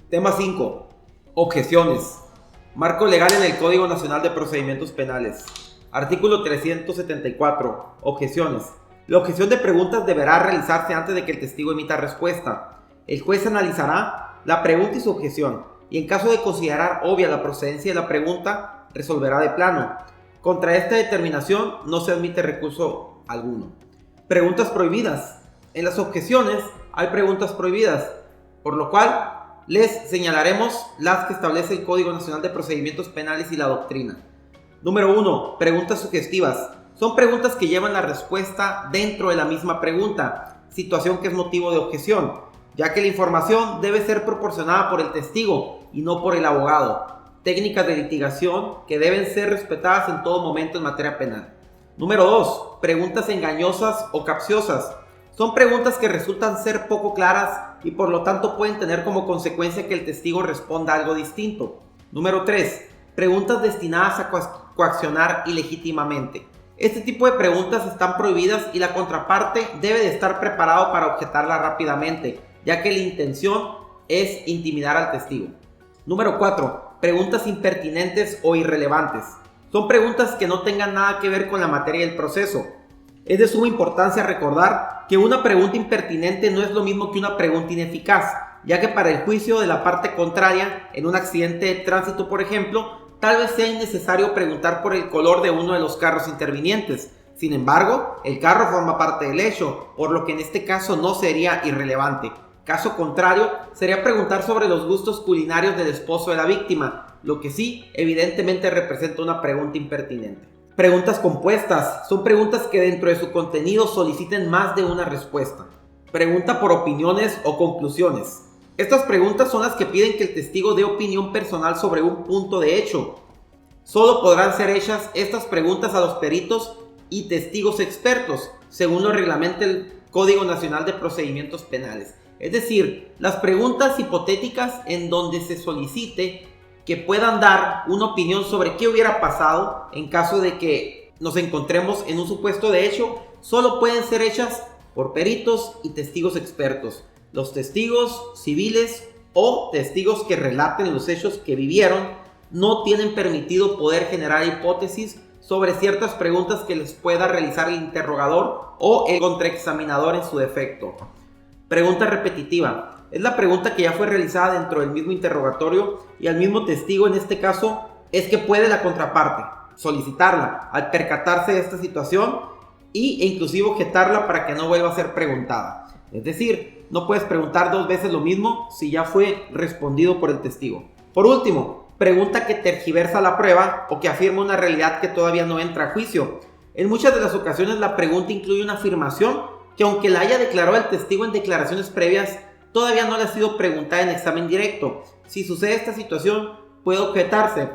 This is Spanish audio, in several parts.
Tema 5. Objeciones. Marco legal en el Código Nacional de Procedimientos Penales. Artículo 374. Objeciones. La objeción de preguntas deberá realizarse antes de que el testigo emita respuesta. El juez analizará la pregunta y su objeción, y en caso de considerar obvia la procedencia de la pregunta, resolverá de plano. Contra esta determinación no se admite recurso alguno. Preguntas prohibidas. En las objeciones hay preguntas prohibidas, por lo cual les señalaremos las que establece el Código Nacional de Procedimientos Penales y la doctrina. Número 1. Preguntas sugestivas. Son preguntas que llevan la respuesta dentro de la misma pregunta, situación que es motivo de objeción, ya que la información debe ser proporcionada por el testigo y no por el abogado. Técnicas de litigación que deben ser respetadas en todo momento en materia penal. Número 2. Preguntas engañosas o capciosas. Son preguntas que resultan ser poco claras y por lo tanto pueden tener como consecuencia que el testigo responda algo distinto. Número 3. Preguntas destinadas a coaccionar ilegítimamente. Este tipo de preguntas están prohibidas y la contraparte debe de estar preparado para objetarla rápidamente, ya que la intención es intimidar al testigo. Número 4. Preguntas impertinentes o irrelevantes. Son preguntas que no tengan nada que ver con la materia del proceso. Es de suma importancia recordar que una pregunta impertinente no es lo mismo que una pregunta ineficaz, ya que para el juicio de la parte contraria, en un accidente de tránsito por ejemplo, tal vez sea innecesario preguntar por el color de uno de los carros intervinientes. Sin embargo, el carro forma parte del hecho, por lo que en este caso no sería irrelevante. Caso contrario, sería preguntar sobre los gustos culinarios del esposo de la víctima, lo que sí, evidentemente representa una pregunta impertinente. Preguntas compuestas. Son preguntas que dentro de su contenido soliciten más de una respuesta. Pregunta por opiniones o conclusiones. Estas preguntas son las que piden que el testigo dé opinión personal sobre un punto de hecho. Solo podrán ser hechas estas preguntas a los peritos y testigos expertos, según lo reglamenta el Código Nacional de Procedimientos Penales. Es decir, las preguntas hipotéticas en donde se solicite que puedan dar una opinión sobre qué hubiera pasado en caso de que nos encontremos en un supuesto de hecho, solo pueden ser hechas por peritos y testigos expertos. Los testigos civiles o testigos que relaten los hechos que vivieron no tienen permitido poder generar hipótesis sobre ciertas preguntas que les pueda realizar el interrogador o el contraexaminador en su defecto. Pregunta repetitiva. Es la pregunta que ya fue realizada dentro del mismo interrogatorio y al mismo testigo en este caso es que puede la contraparte solicitarla al percatarse de esta situación e inclusive objetarla para que no vuelva a ser preguntada. Es decir, no puedes preguntar dos veces lo mismo si ya fue respondido por el testigo. Por último, pregunta que tergiversa la prueba o que afirma una realidad que todavía no entra a juicio. En muchas de las ocasiones la pregunta incluye una afirmación que aunque la haya declarado el testigo en declaraciones previas, todavía no le ha sido preguntada en examen directo. Si sucede esta situación, puede objetarse.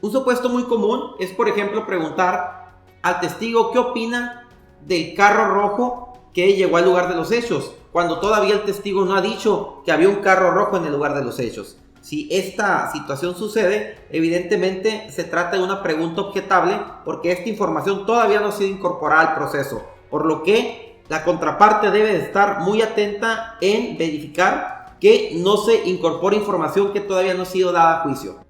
Un supuesto muy común es, por ejemplo, preguntar al testigo qué opina del carro rojo que llegó al lugar de los hechos, cuando todavía el testigo no ha dicho que había un carro rojo en el lugar de los hechos. Si esta situación sucede, evidentemente se trata de una pregunta objetable porque esta información todavía no ha sido incorporada al proceso, por lo que la contraparte debe de estar muy atenta en verificar que no se incorpore información que todavía no ha sido dada a juicio.